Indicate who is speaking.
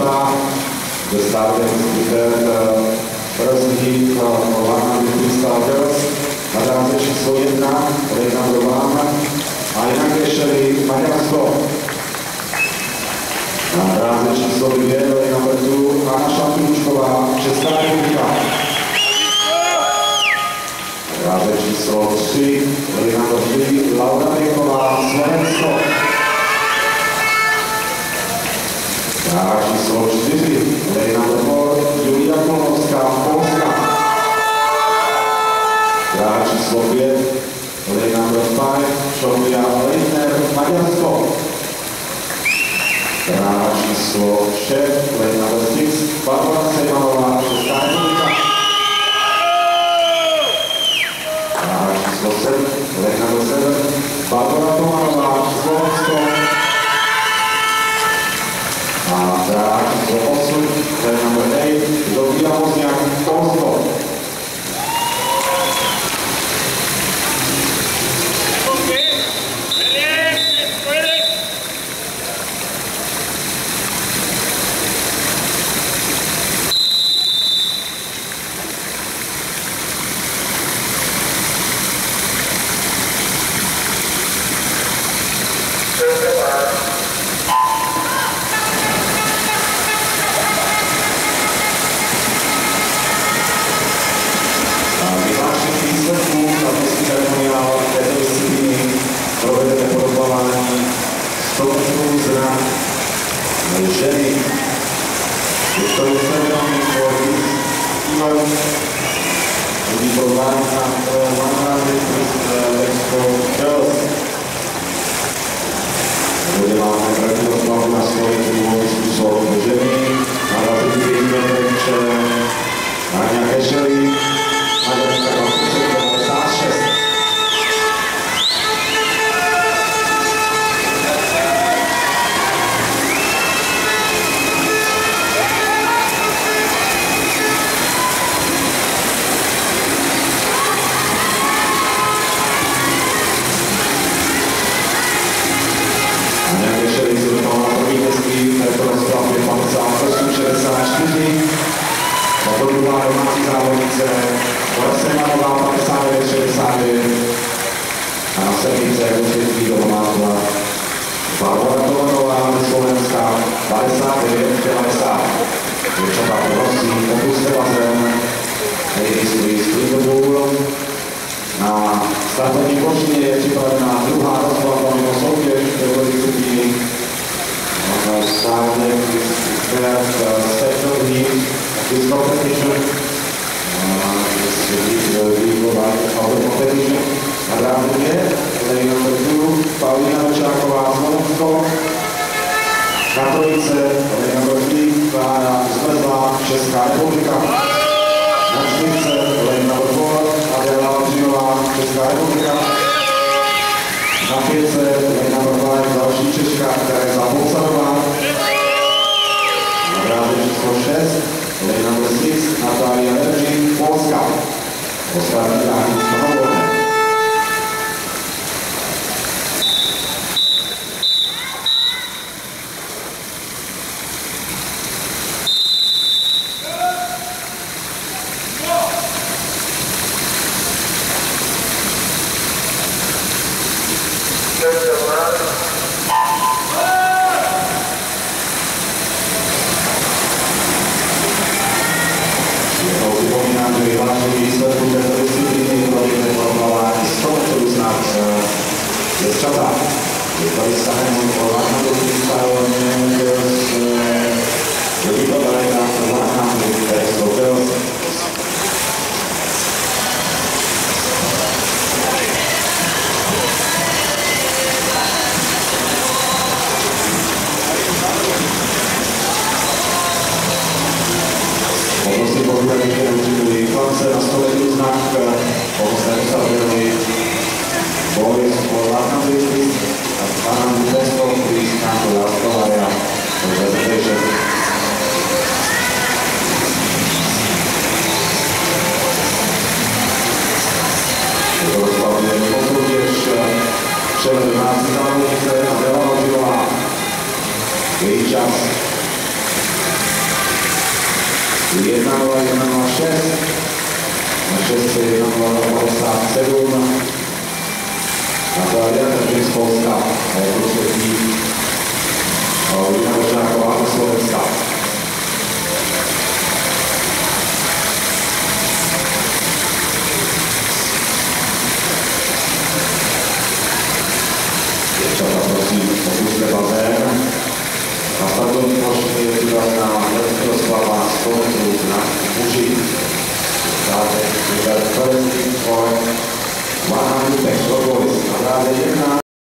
Speaker 1: Čatá, kde stále první Lana Stalkers, na dráze číslo 1, Alexander Lana, a jinak řešili Maďarsko. Na dráze číslo 2, Lena Bertu, Anna Šampůčková, Česká republika. Na dráze číslo 3, Lena Bertu, Laura Věková, Slovensko. Dráha číslo 4, Lena Bertu, Julia Kolnovská, Polska. Dráha číslo 5, Lena Bertu, Sofia Leitner, Maďarsko. Dráha číslo 6, Lena Bertu, Barbara Sejmanová, Česká republika. Dráha číslo 7, Lena Bertu, Barbara Tomanová, Slovensko. A dráha číslo 8, Lena Bertu, Zofia Wozniak, Polsko. Ženy, ktorú sledujeme kvôli Ivan, ľudí podľáňa na 100 Girls. Bude máme preklad na Slovensku môžu spôsob ženy, na 25 metre, Ania Kešeli, Maďarská konstrukcia 56. Tato druhá domácí závodnice, Olesemanová 59-69 a na sedmice Vosvětský domácla Barbara Tomanová Slovenská 59-90. Děvčata prosím, opuste bazén, ladies please clean the pool. Na startovní plošině je připravená druhá rozkladba mimo soutěž v této disciplíně. Starting with second heat of this competition. This is the legal right of the competition. Na dráze lane number 2, Paulina Večáková, Slovensko. Na trojice lane number 3, Klára Zmrzlá, Česká republika. Na čtyřce lane number 4, Adela Vavřinová, Česká republika. Na pětce lane number 5, další Češka, Tereza Polsanová. Na dráze číslo 6, lane number 6, Natália Veržín, Polska. Ostatní dráhy stanovové. Připomínám, že vyhlášení výsledku této disciplíny provedeme formování 100 metrů znát děvčata. Je tady stahem Lana Bertu, Jolita Barena, Lana Bertu, Pokusy povídají, že určitý chlapce na 100 metrů znak, pokusy nedostavili Boris Lana Bertu a Anna Bertu, který známil Australia. 1-0, 1-0-6. Na 6 je 1-0-57. Natalia Tržin z Polska. A jako třetí Lina Božnáková ze Slovenska.